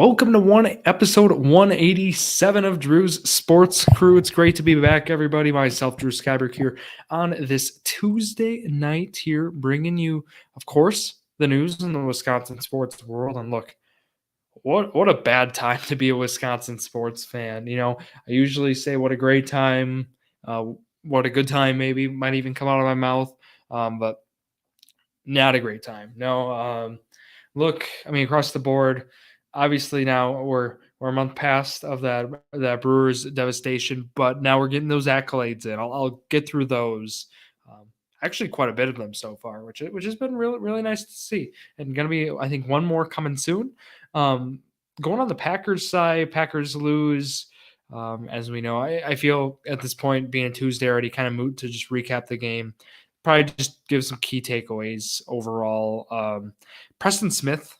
Welcome to episode 187 of Drew's Sports Crew. It's great to be back, everybody. Myself, Drew Skyberg, here on this Tuesday night here, bringing you, of course, the news in the Wisconsin sports world. And look, what a bad time to be a Wisconsin sports fan. I usually say what a great time, what a good time maybe might even come out of my mouth, but not a great time. No, look, I mean, across the board, obviously now we're a month past of that Brewers devastation, but now we're getting those accolades in. I'll get through those. Actually, quite a bit of them so far, which has been really nice to see, and going to be, I think, one more coming soon. Going on the Packers side, Packers lose. As we know, I feel at this point, being a Tuesday already, kind of moot to just recap the game. Probably just give some key takeaways overall. Preston Smith,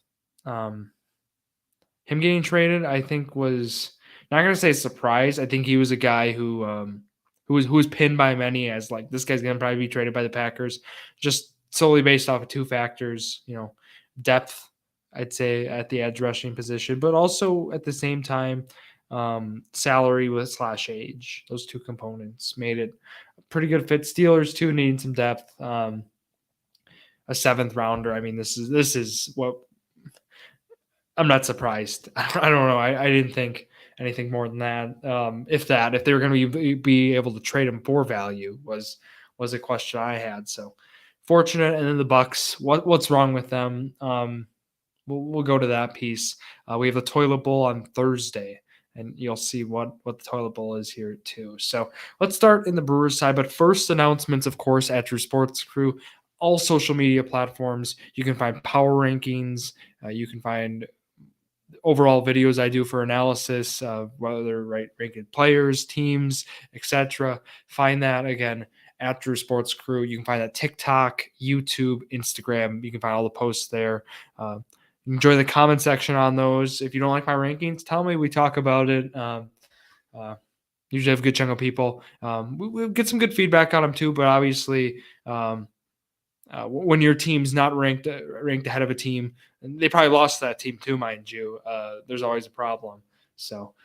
him getting traded, I think was not going to say a surprise. I think he was a guy who was pinned by many as like, this guy's going to probably be traded by the Packers, just solely based off of two factors, depth, I'd say, at the edge rushing position, but also at the same time, salary with / age. Those two components made it a pretty good fit. Steelers too, needing some depth. A 7th rounder. I mean, this is what I'm not surprised. I don't know. I didn't think anything more than that. If they were going to be able to trade him for value was a question I had. So fortunate. And then the Bucks, what's wrong with them? We'll go to that piece. We have the toilet bowl on Thursday, and you'll see what the toilet bowl is here too. So let's start in the Brewers side. But first, announcements, of course, at Drew Sports Crew, all social media platforms. You can find power rankings. You can find overall videos I do for analysis, whether ranking players, teams, etc. Find that again at Drew Sports Crew. You can find that TikTok, YouTube, Instagram. You can find all the posts there. Enjoy the comment section on those. If you don't like my rankings, tell me. We talk about it. Usually have a good chunk of people. We get some good feedback on them too, but obviously when your team's not ranked ahead of a team, and they probably lost that team too, mind you, there's always a problem. So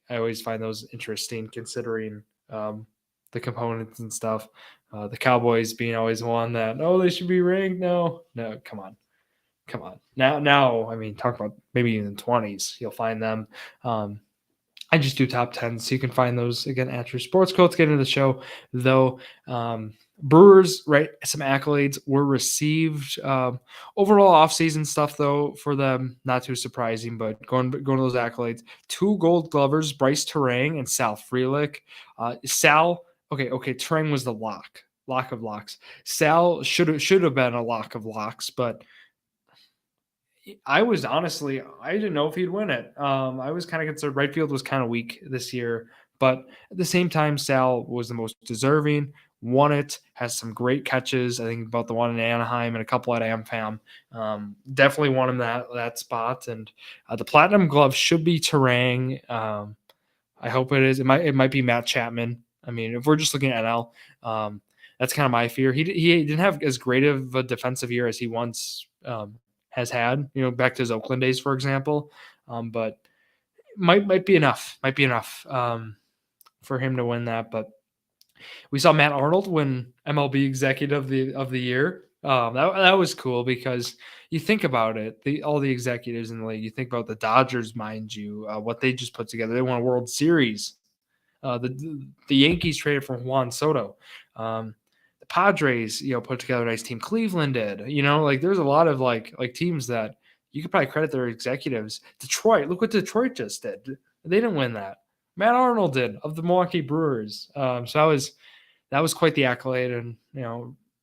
I always find those interesting, considering the components and stuff. The Cowboys being always one that, they should be ranked. No, come on. Now, I mean, talk about maybe in the 20s, you'll find them. I just do top 10, so you can find those again at your sports co. Let's get into the show, though. Brewers, right? Some accolades were received. Overall offseason stuff, though, for them, not too surprising, but going to those accolades. 2 Gold Glovers, Bryce Terang and Sal Frelick. Terang was the lock of locks. Sal should have been a lock of locks, but I didn't know if he'd win it. I was kind of concerned. Right field was kind of weak this year, but at the same time, Sal was the most deserving, won it, has some great catches. I think about the one in Anaheim and a couple at AmFam. Definitely won him that spot. And the Platinum Glove should be Terang. I hope it is. It might be Matt Chapman. I mean, if we're just looking at NL, that's kind of my fear. He didn't have as great of a defensive year as he once has had, back to his Oakland days, for example. But might be enough. Might be enough for him to win that. But we saw Matt Arnold win MLB Executive of the Year. That was cool, because you think about it, all the executives in the league. You think about the Dodgers, mind you, what they just put together. They won a World Series. The Yankees traded for Juan Soto. The Padres, put together a nice team. Cleveland did. There's a lot of like teams that you could probably credit their executives. Detroit, look what Detroit just did. They didn't win that. Matt Arnold did, of the Milwaukee Brewers. So that was quite the accolade, and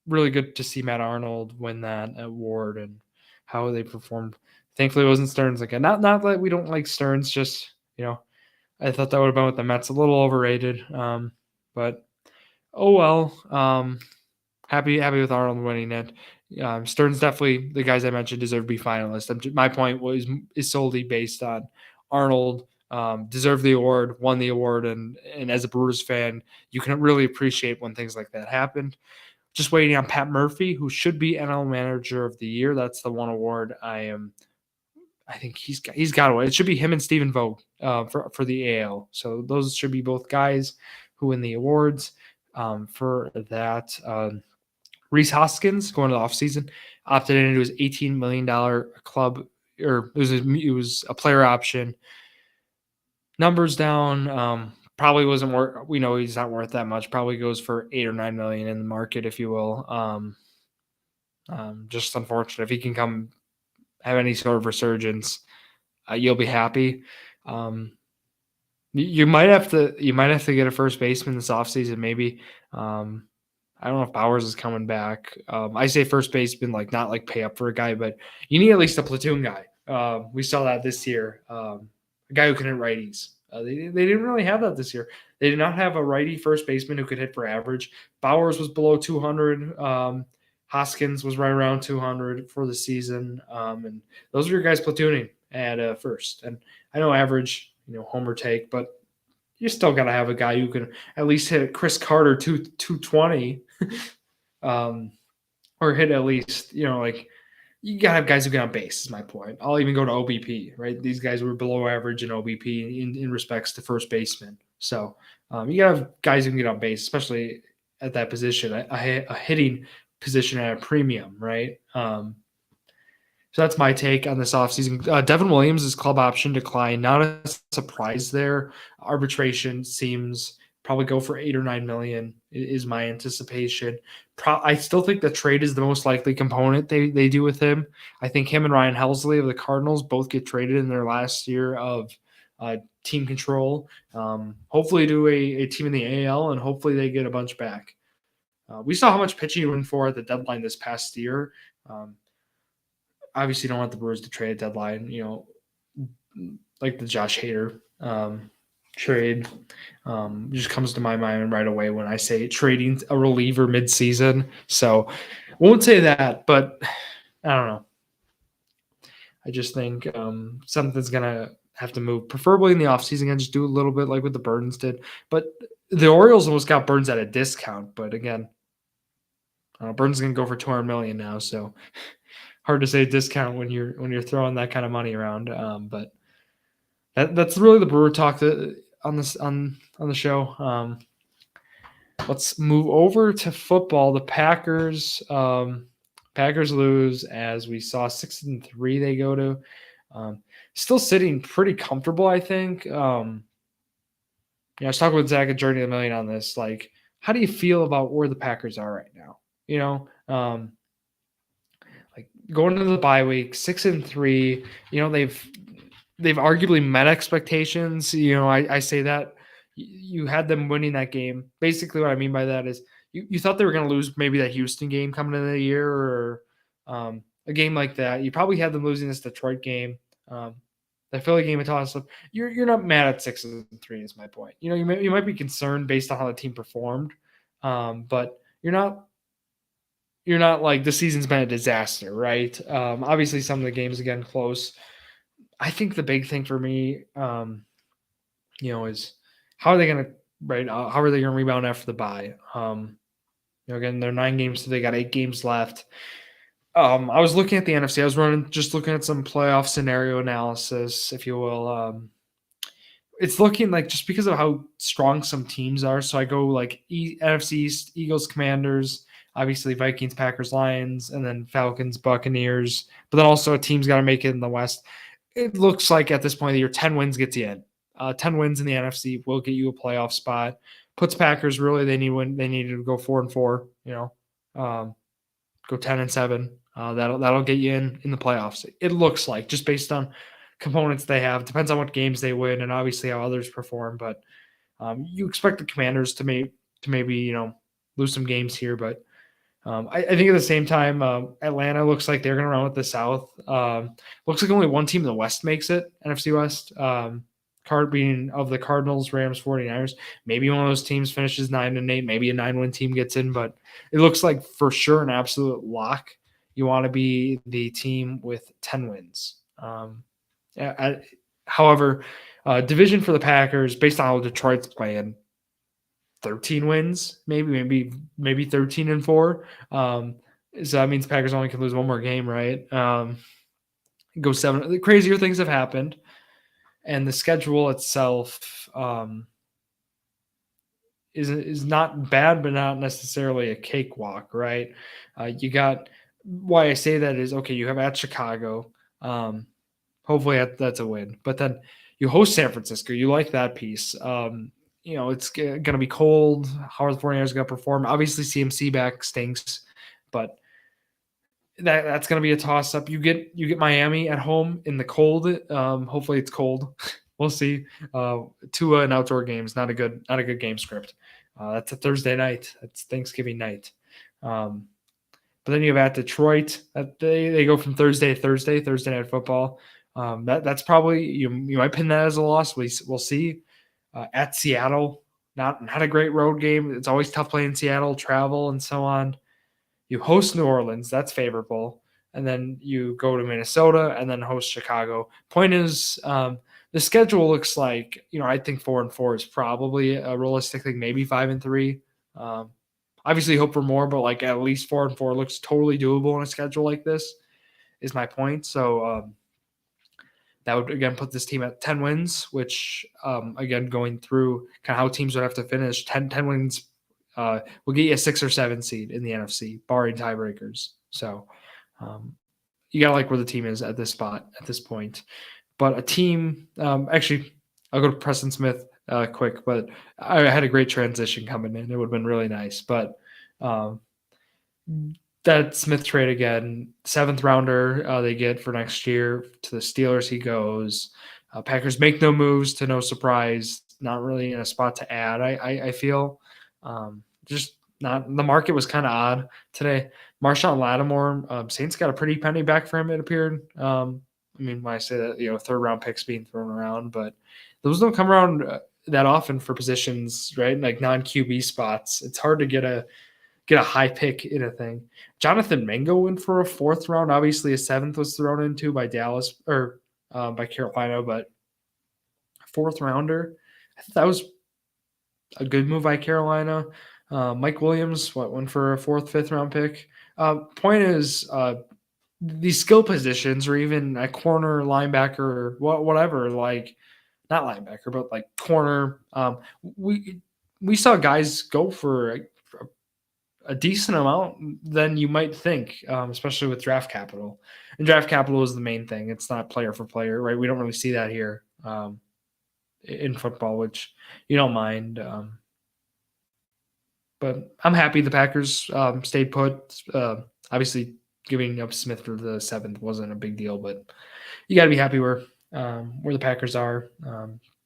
really good to see Matt Arnold win that award and how they performed. Thankfully, it wasn't Stearns again. Not that we don't like Stearns, just I thought that would have been with the Mets, a little overrated. But oh well. Happy with Arnold winning it. Stearns, definitely, the guys I mentioned deserve to be finalists. My point is solely based on Arnold deserved the award, won the award, and as a Brewers fan, you can really appreciate when things like that happened. Just waiting on Pat Murphy, who should be NL Manager of the Year. That's the one award I I think he's got one. It should be him and Stephen Vogt for the AL. So those should be both guys who win the awards for that. Reese Hoskins going to the offseason opted into his $18 million club, or it was a player option. Numbers down. Probably wasn't worth. We know he's not worth that much. Probably goes for $8 or $9 million in the market, if you will. Just unfortunate. If he can come have any sort of resurgence, you'll be happy. You might have to get a first baseman this offseason, maybe. I don't know if Bowers is coming back. I say first baseman, like not like pay up for a guy, but you need at least a platoon guy. We saw that this year. A guy who can hit righties. They didn't really have that this year. They did not have a righty first baseman who could hit for average. Bowers was below 200. Hoskins was right around 200 for the season. And those are your guys platooning at first. And I know average, homer take, but you still got to have a guy who can at least hit Chris Carter 220 or hit at least, like you got to have guys who get on base is my point. I'll even go to OBP, right? These guys were below average in OBP in respects to first baseman. So you got to have guys who can get on base, especially at that position, a hitting position at a premium, right? So that's my take on this offseason. Devin Williams' club option decline. Not a surprise there. Arbitration seems probably go for $8 or $9 million is my anticipation. I still think the trade is the most likely component they do with him. I think him and Ryan Helsley of the Cardinals both get traded in their last year of team control. Hopefully to a team in the AL, and hopefully they get a bunch back. We saw how much pitching you went for at the deadline this past year. Obviously, don't want the Brewers to trade at deadline, like the Josh Hader trade. Just comes to my mind right away when I say trading a reliever midseason. So won't say that, but I don't know. I just think something's going to have to move, preferably in the offseason, and just do a little bit like what the Burns did. But the Orioles almost got Burns at a discount. But again, Burns is going to go for $200 million now, so hard to say discount when you're throwing that kind of money around. But that's really the Brewer talk on the show. Let's move over to football. The Packers lose, as we saw, 6-3. They go to still sitting pretty comfortable, I think. I was talking with Zach at Journey of the Million on this. Like, how do you feel about where the Packers are right now? Like going into the bye week, 6-3. They've arguably met expectations. I say that you had them winning that game. Basically, what I mean by that is you thought they were going to lose maybe that Houston game coming into the year, or a game like that. You probably had them losing this Detroit game, the Philly game, a toss up. You're not mad at 6-3. Is my point. You might be concerned based on how the team performed, but you're not like the season's been a disaster, right? Obviously, some of the games again close. I think the big thing for me, is how are they going to how are they going to rebound after the bye? Again, they're 9 games, so they got 8 games left. I was looking at the NFC. I was looking at some playoff scenario analysis, if you will. It's looking like, just because of how strong some teams are. So I go like NFC East, Eagles, Commanders, obviously Vikings, Packers, Lions, and then Falcons, Buccaneers. But then also a team's got to make it in the West. It looks like at this point of the year, 10 wins gets you in. 10 wins in the NFC will get you a playoff spot. Puts Packers, really, they need to go 4-4. Go 10-7. That'll get you in the playoffs. It looks like, just based on components they have. Depends on what games they win and obviously how others perform. But you expect the Commanders to maybe lose some games here, but I think at the same time, Atlanta looks like they're going to run with the South. Looks like only one team in the West makes it, NFC West. Card being of the Cardinals, Rams, 49ers. Maybe one of those teams finishes 9-8. Maybe a 9-win team gets in, but it looks like for sure an absolute lock. You want to be the team with 10 wins. However, division for the Packers, based on how Detroit's playing, 13 wins, maybe 13-4. So that means Packers only can lose one more game, right? Go 7. The crazier things have happened, and the schedule itself is not bad, but not necessarily a cakewalk, right? You got why I say that is okay. You have at Chicago. Hopefully that's a win, but then you host San Francisco. You like that piece. It's going to be cold. How are the 49ers going to perform? Obviously, CMC back stinks, but that's going to be a toss up. You get Miami at home in the cold. Hopefully it's cold. We'll see. Tua and outdoor games, not a good game script. That's a Thursday night. That's Thanksgiving night. But then you have at Detroit. They go from Thursday night football. That's probably you might pin that as a loss. We'll see. At Seattle, not a great road game. It's always tough playing Seattle, travel and so on. You host New Orleans, that's favorable, and then you go to Minnesota and then host Chicago. Point is, the schedule looks like I think 4-4 is probably a realistic thing. Maybe 5-3. Obviously, hope for more, but like at least 4-4 looks totally doable on a schedule like this. Is my point. So that would again put this team at 10 wins, which again going through kind of how teams would have to finish 10 wins. Will get you a 6 or 7 seed in the NFC, barring tiebreakers. So you gotta like where the team is at this point. But a team, actually, I'll go to Preston Smith quick, but I had a great transition coming in. It would have been really nice. But that Smith trade again, 7th rounder they get for next year to the Steelers. He goes. Packers make no moves, to no surprise. Not really in a spot to add. I feel just not. The market was kind of odd today. Marshawn Lattimore, Saints got a pretty penny back for him. It appeared. When I say that, third round picks being thrown around, but those don't come around that often for positions, right? Like non QB spots. It's hard to get a high pick in a thing. Jonathan Mingo went for a 4th round. Obviously, a 7th was thrown into by Dallas or by Carolina, but 4th rounder. I thought that was a good move by Carolina. Mike Williams, went for a 4th, 5th round pick. Point is, these skill positions, or even a corner, linebacker, or whatever, like not linebacker, but like corner. We saw guys go for a decent amount than you might think, especially with draft capital. And draft capital is the main thing. It's not player for player, right? We don't really see that here in football, which you don't mind. But I'm happy the Packers stayed put. Obviously, giving up Smith for the 7th wasn't a big deal, but you got to be happy where the Packers are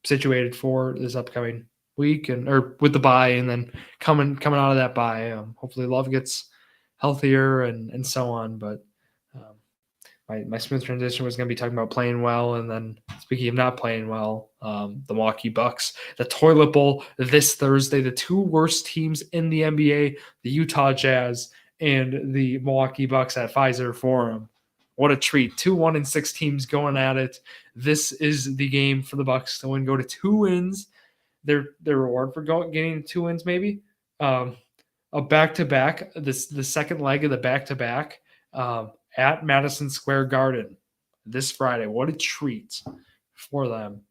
situated for this upcoming week or with the bye, and then coming out of that bye. Hopefully, Love gets healthier and so on. But my Smith transition was going to be talking about playing well, and then speaking of not playing well, the Milwaukee Bucks, the toilet bowl this Thursday, the 2 worst teams in the NBA, the Utah Jazz and the Milwaukee Bucks at Pfizer Forum. What a treat. 2-1-6 teams going at it. This is the game for the Bucks to win. Go to 2 wins. Their reward for getting 2 wins, maybe. A back-to-back, the second leg of the back-to-back at Madison Square Garden this Friday. What a treat for them.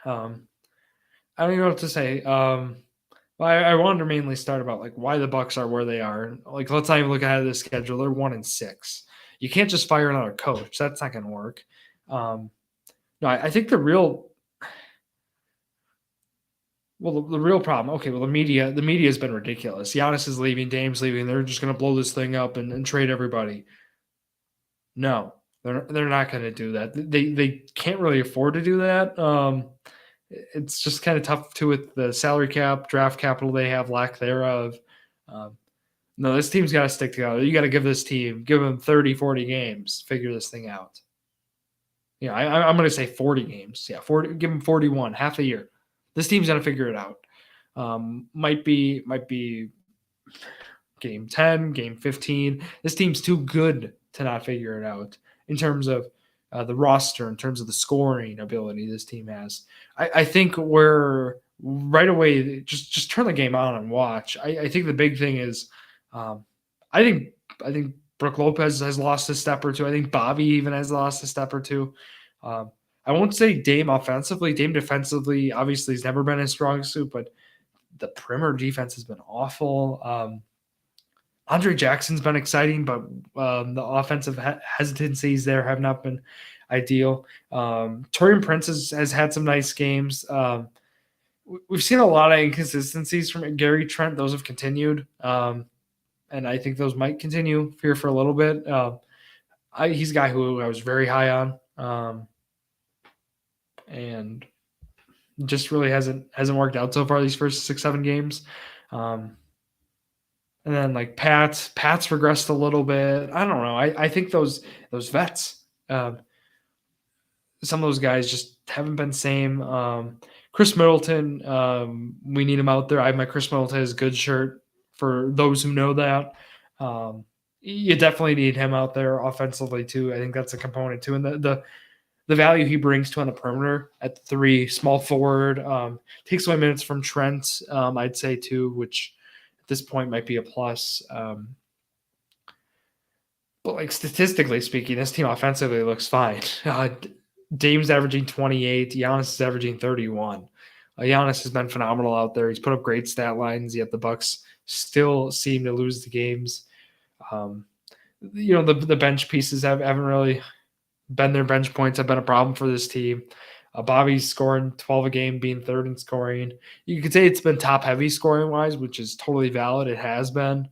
I don't even know what to say. I wanted to mainly start about like why the Bucks are where they are. Like, let's not even look ahead of the schedule. They're 1-6. You can't just fire another coach. That's not going to work. No, I think the real problem. Okay, well the media has been ridiculous. Giannis is leaving, Dame's leaving. They're just going to blow this thing up and trade everybody. No, they're not going to do that. They can't really afford to do that. It's just kind of tough too with the salary cap, draft capital they have, lack thereof. No, this team's got to stick together. You got to give them 30, 40 games, figure this thing out. Yeah, I'm going to say 40 games. Yeah, 40. Give them 41, half a year. This team's going to figure it out. Might be game 10, game 15. This team's too good to not figure it out in terms of the roster, in terms of the scoring ability this team has. I think we're right away, just turn the game on and watch. I think the big thing is I think Brooke Lopez has lost a step or two. I think Bobby even has lost a step or two. I won't say Dame offensively. Dame defensively, obviously, has never been his strong suit, but the perimeter defense has been awful. Andre Jackson's been exciting, but the offensive hesitancies there have not been ideal. Taurean Prince has had some nice games. We've seen a lot of inconsistencies from Gary Trent. Those have continued, and I think those might continue here for a little bit. He's a guy who I was very high on, and just really hasn't worked out so far these first 6-7 games. And then like Pat's regressed a little bit. I don't know. I think those vets, some of those guys just haven't been same. Chris Middleton, we need him out there. I have my Chris Middleton is good shirt for those who know that. You definitely need him out there offensively too. I think that's a component too. And the value he brings to on the perimeter at the 3, small forward, takes away minutes from Trent, I'd say too, which at this point might be a plus. But like statistically speaking, this team offensively looks fine. Dame's averaging 28. Giannis is averaging 31. Giannis has been phenomenal out there. He's put up great stat lines, yet the Bucks still seem to lose the games. The bench pieces haven't really been their bench points have been a problem for this team. Bobby's scoring 12 a game, being third in scoring. You could say it's been top-heavy scoring-wise, which is totally valid. It has been,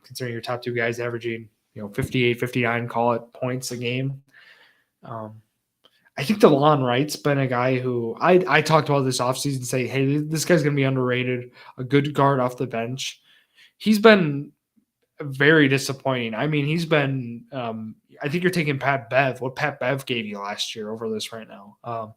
considering your top 2 guys averaging, 58, 59, call it, points a game. I think DeLon Wright's been a guy who I talked about this offseason, say, hey, this guy's going to be underrated, a good guard off the bench. He's been very disappointing. I mean, he's been I think you're taking Pat Bev, what Pat Bev gave you last year over this right now. I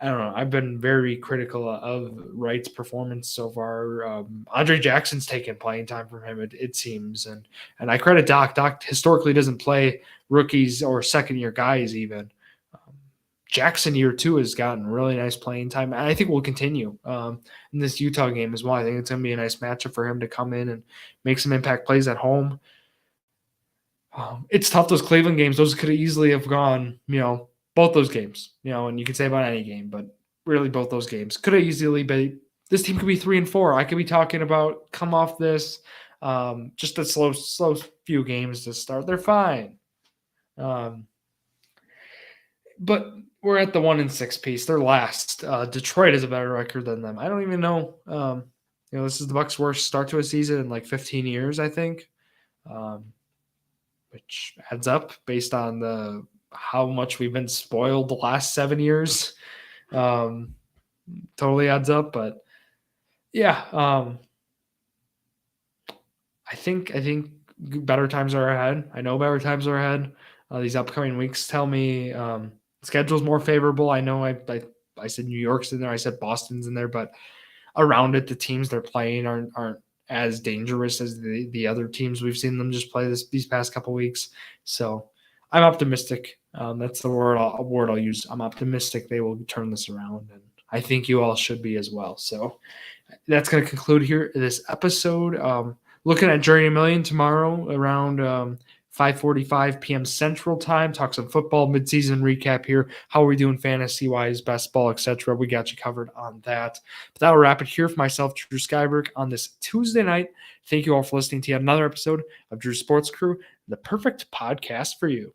don't know. I've been very critical of Wright's performance so far. Andre Jackson's taken playing time from him, it seems. And I credit Doc. Doc historically doesn't play rookies or second-year guys even. Jackson year 2 has gotten really nice playing time. And I think will continue in this Utah game as well. I think it's going to be a nice matchup for him to come in and make some impact plays at home. It's tough, those Cleveland games. Those could easily have gone, both those games, and you could say about any game, but really both those games could have easily been. This team could be 3-4. I could be talking about come off this, just a slow few games to start. They're fine. But we're at the 1-6 piece. They're last. Detroit has a better record than them. I don't even know. This is the Bucks' worst start to a season in like 15 years, I think, which adds up based on how much we've been spoiled the last 7 years. Totally adds up, but yeah, I think better times are ahead. I know better times are ahead. These upcoming weeks tell me schedule's more favorable. I know I said New York's in there. I said Boston's in there, but around it, the teams they're playing aren't as dangerous as the other teams we've seen them just play these past couple weeks. So I'm optimistic. That's the word I'll use. I'm optimistic they will turn this around, and I think you all should be as well. So that's going to conclude here this episode. Looking at Journey a Million tomorrow around 5:45 p.m. Central Time. Talk some football, midseason recap here. How are we doing fantasy-wise, best ball, etc. We got you covered on that. But that'll wrap it here for myself, Drew Skyberg, on this Tuesday night. Thank you all for listening to yet another episode of Drew Sports Crew, the perfect podcast for you.